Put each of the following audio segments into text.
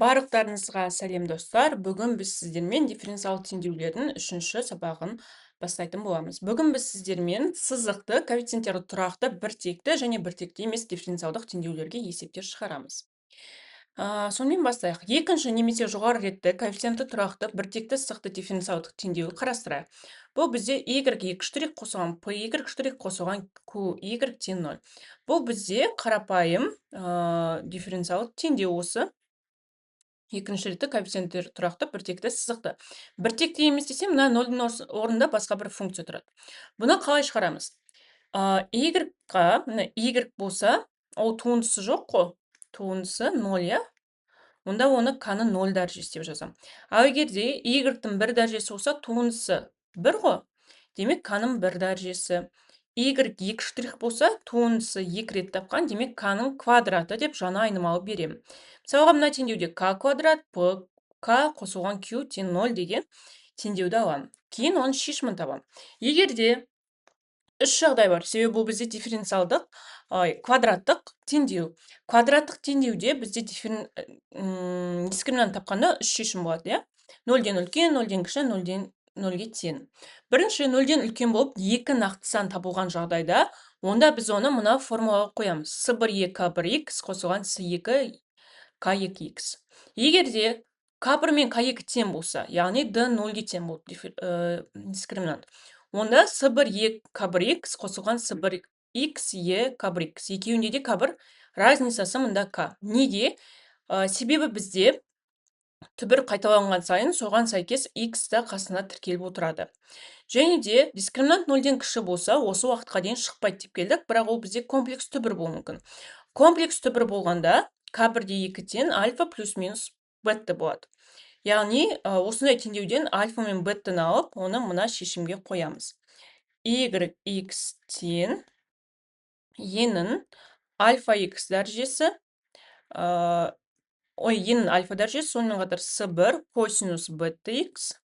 Барлықтарыңызға сәлем достар. Бүгін біз сіздермен дифференциал теңдеулердің 3-ші сабағын бастайтын боламыз. Бүгін біз сіздермен сызықты, коэффициенттері тұрақты, біртекті және біртекті емес дифференциалдық теңдеулерге есептер шығарамыз. Сонымен бастайық. Екінші немесе жоғары ретті коэффициенті тұрақты, біртекті сызықты дифференциалдық теңдеуі қарастырайық. Бұл бізде y қосылған py қосылған qy тең 0. Бұл бізде қарапайым дифференциалдық теңдеу осы. Екінші ретті коэффициенттері тұрақты, біртекті сызықты. Біртекті емес десе, мына 0-дің орнында басқа бір функция тұрады. Бұны қалай шығарамыз? Y-ға, мына y болса, ол туындысы жоқ қой, туындысы 0, я? Онда оны k-ның 0 дәрежесі деп жазам. Ал егерде y-дің 1 дәрежесі болса, туындысы 1 ғой. Демек, k-ның 1 дәрежесі. Y 2 болса, туындысы 2 рет тапқан, демек k-ның квадраты деп жаңа айнымалы беремін. Мысалға мына теңдеуде k квадрат k қосылған q тең 0 деген теңдеуді аламын. Кейін оның шешімін табамын. Егерде үш жағдай бар. Себебі бұл бізде дифференциалдық, квадраттық теңдеу. Квадраттық теңдеуде бізде дискриминант тапқанда үш шешім болады, я? 0-ден үлкен, 0-ден кіші, 0-ден 0-ге тең. Бірінші 0-ден үлкен болып, 2 нақты сан табылған жағдайда, онда біз оны мына формулаға қоямыз. S1 K1X қосылған S2 K2X. Егерде K1 мен K2 тең болса, яғни D 0-ге тең болды дискриминант. Онда S1 K1X қосылған S1 X K1X. Екеуінде де K1 разницасы мында K. Неге? Себебі бізде түбір қайталанған сайын соған сәйкес x та қасына тіркеліп отырады. Және де дискриминант 0-ден кіші болса, осы уақытқа дейін шықпайды деп келдік, бірақ ол бізде комплекс түбір болуы мүмкін. Комплекс түбір болғанда K1-де 2 тең альфа плюс минус бетта болады. Яғни, осындай теңдеуден альфа мен беттаны алып, оны мына шешімге қоямыз. yx тең енің альфа x дәрежесі, енің альфа дәрежесі, сонымен қатар S1 косинус бета x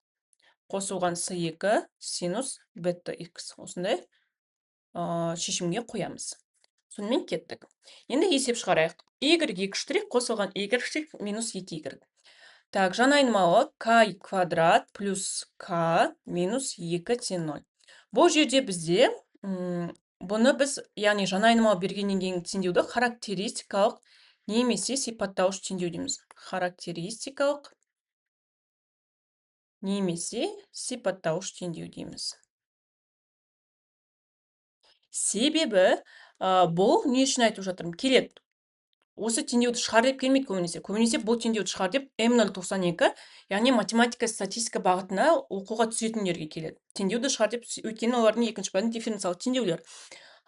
қосылған S2 синус бета x. Осындай шешімге қоямыз. Сонымен кеттік. Енді есеп шығарайық. y қосылған y минус 2y. Так, жаңа айнымалы k квадрат плюс k минус 2 тең 0. Бұл жерде бізде, бұны біз, яғни жаңа айнымалы бергеннен кейін теңдеуді характеристикалық немесе сипаттауыш теңдеу дейміз. Характеристикалық немесе сипаттауыш теңдеу дейміз. Себебі, бұл не үшін айтып жатырмын? Келеді. Осы теңдеуді шығар деп келмейді көбінесе. Көбінесе бұл теңдеуді шығар деп М092, яғни математика, статистика бағытына оқуға түсетіндерге келеді. Теңдеуді шығар деп, өйткені олардың екінші пәні дифференциалдық теңдеулер.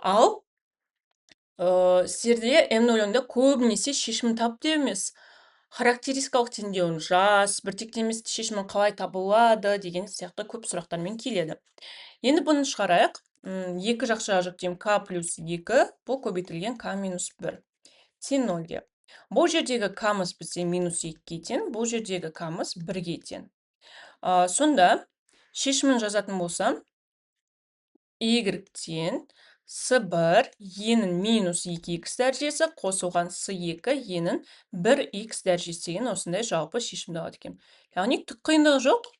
Ал сіздерде М0-да көбінесе шешімін тап деп емес, характеристикалық теңдеуін жас, біртекті емес шешімін қалай табылады деген сияқты көп сұрақтармен келеді. Енді бұны шығарайық. Екі жақшаға жүктем k плюс 2, бұл көбейтілген k минус 1. Тең 0-ге. Бұл жердегі k-мыз бізде минус 2-ге тең, бұл жердегі k-мыз 1-ге тең. Сонда шешімін жазатын болсам, y тең S1 енің минус 2x дәрежесі қосылған S2 енің 1x дәрежесі деген осындай жалпы шешімді алады екен. Яғни түк қиындығы жоқ.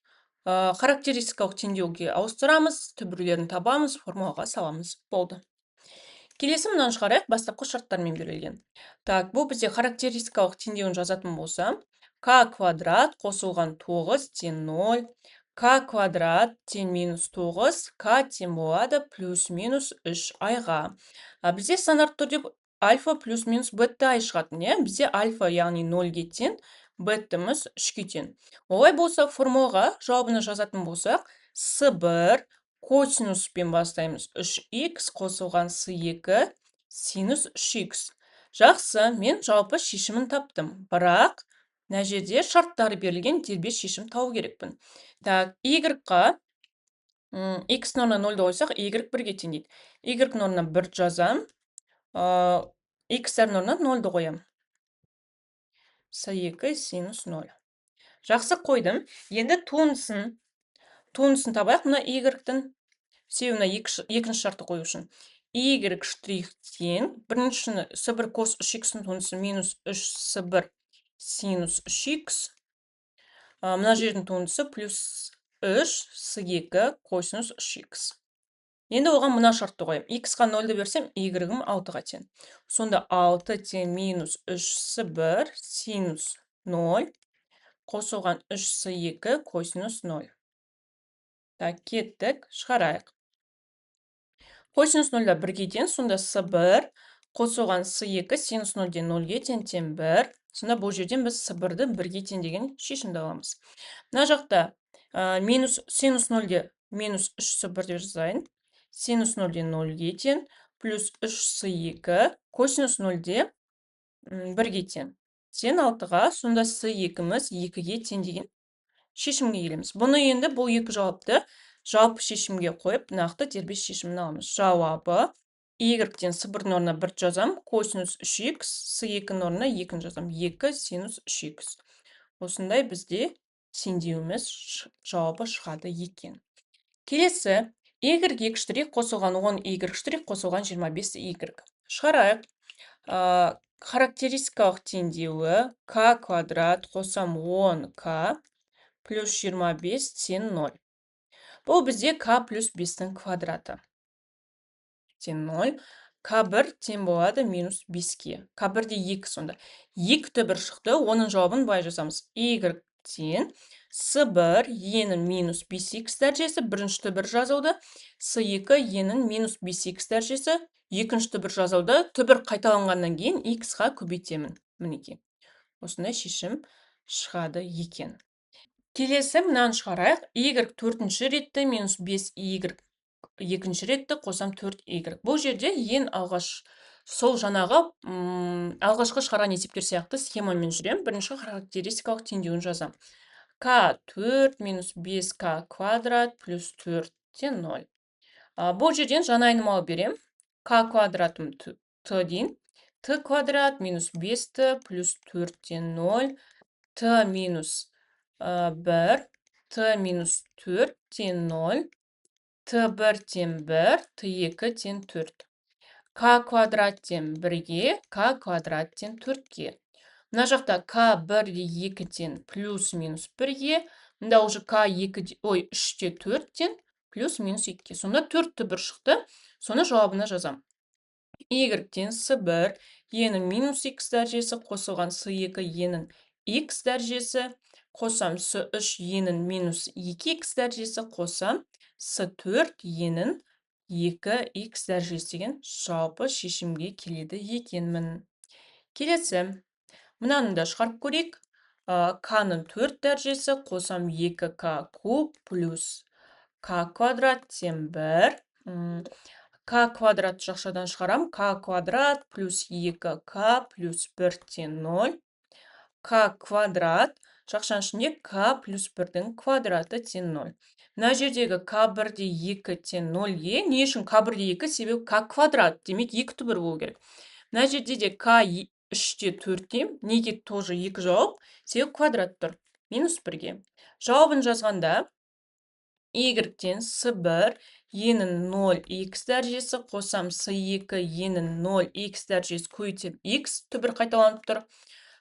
Характеристикалық теңдеуге ауыстырамыз, түбірлерін табамыз, формулаға саламыз. Болды. Келесі мұнан шығарайық, бастапқы шарттармен берілген. Так, бұл бізде характеристикалық теңдеуін жазатын болсам, k квадрат қосылған 9 тең 0, k квадрат тең минус 9, k тең болады плюс минус 3 айға. Бізде стандарт түрде альфа плюс минус бетта ай шығатын, не? Бізде альфа, яғни 0-ге тең, беттіміз 3-ге тең. Олай болса, формулаға жауабыны жазатын болсақ, S1 косинуспен бастаймыз. 3x қосылған S2 синус 3x. Жақсы, мен жалпы шешімін таптым. Бірақ, мына жерде шарттары берілген дербес шешім тауып керекпін. Так, y-ға x норна 0-ді қойсақ, y 1-ге тең дейді. Y норна 1 жазам, x норна 0-ді қоям. S2 синус 0. Жақсы қойдым. Енді туындысын табайық мұна y-дің. Себебі екінші шартты қою үшін. y штрих тең біріншіні с1 кос 3х-ның туындысы минус 3 с1 синус 3х. Мына жердің туындысы плюс 3 с2 косинус 3х. Енді оған мына шартты қоям. X-қа 0-ді берсем, y-ім 6-ға тең. Сонда 6 тең минус 3 с1 синус 0 қосылған 3 с2 косинус 0. Так, кеттік, шығарайық. Косинус 0-да 1-ге тең, сонда с1 қосылған с2 синус 0-ден 0-ге тең 1. Сонда бұл жерден біз с1-ді 1-ге тең деген шешімді аламыз. Мына жақта синус 0-де минус 3 с1 деп жазайын. Синус 0-ден 0-ге тең, плюс 3 с2, косинус 0-де 1-ге тең. Тең 6-ға, сонда с2-міз 2-ге тең деген шешімге келеміз. Бұны енді бұл екі жауапты жалпы шешімге қойып, нақты дербес шешімін аламыз. Жауабы y-тен с1-дің орнына 1 жазам, косинус 3х, с2-ның орнына 2 жазам, 2 синус 3х. Осындай бізде теңдеуіміз жауабы шығады екен. Келесі, y қосылған 10 y қосылған 25 y. Шығарайық. Характеристикалық теңдеуі k квадрат қосам 10k плюс 25 тең 0. Бұл бізде k плюс 5-дің квадраты. Тең 0. k1 тең болады минус 5-ке. k1-де 2 сонда. 2 түбір шықты, оның жауабын былай жазамыз. y тең с1 енің минус 5х дәрежесі, бірінші түбір жазылды. с2 енің минус 5х дәрежесі, екінші түбір жазылды. Түбір қайталанғаннан кейін x-ға көбейтемін. Мінеке. Осындай шешім шығады екен. Келесі мынаны шығарайық. y 4-ші ретті минус 5y 2-ші ретті қосам 4y. Бұл жерде ең алғаш сол жаңағы алғашқы шығарған есептер сияқты схемамен жүрем. Бірінші характеристикалық теңдеуін жазам. k 4 минус 5k квадрат плюс 4 тең 0. Бұл жерден жаңа айнымалы берем. k квадратым т дейін. t квадрат минус 5t плюс 4 тең 0. t минус 1, t минус 4 тең 0, t1 тең 1, t2 тең 4. k квадрат тең 1-ге, k квадрат тең 4-ге. Мына жақта k1 2 тең плюс минус 1-ге, мында уже k2, 3-те 4 тең плюс минус 2-ге. Сонда 4 түбір шықты, соны жауабына жазам. y тең с1 енің минус x дәрежесі қосылған с2 енің x дәрежесі, қосам с3 енің минус 2x дәрежесі, қосам с4 енің 2x дәрежесі деген жалпы шешімге келеді екенмін. Келесі, мынаны да шығарып көрейік. k-ның 4 дәрежесі, қосам 2k куб плюс k квадрат тең 1. k квадрат жақшадан шығарам. k квадрат плюс 2k плюс 1 тең 0. k квадрат жақшаның ішінде k плюс 1-дің квадраты тең 0. Мына жердегі k1-де 2 тең 0-ге, не үшін k1-де 2? Себебі k квадрат, демек 2 түбір болу керек. Мына жерде де k3-те 4-те, неге тоже 2 жауап? Себебі квадрат тұр, минус 1-ге. Жауабын жазғанда, y тең с1 енің 0x дәрежесі, қосам с2 енің 0x дәрежесі көйтіп x түбір қайталанып тұр.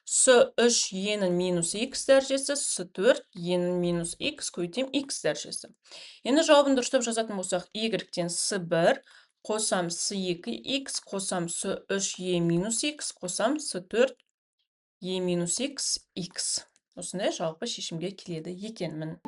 с3 енің минус x дәрежесі, с4 енің минус x көйтем x дәрежесі. Енді жауабын дұрыстап жазатын болсақ, y тең с1 қосам с2x, қосам с3 e минус x, қосам с4 e минус x, x. Осындай жалпы шешімге келеді екенмін.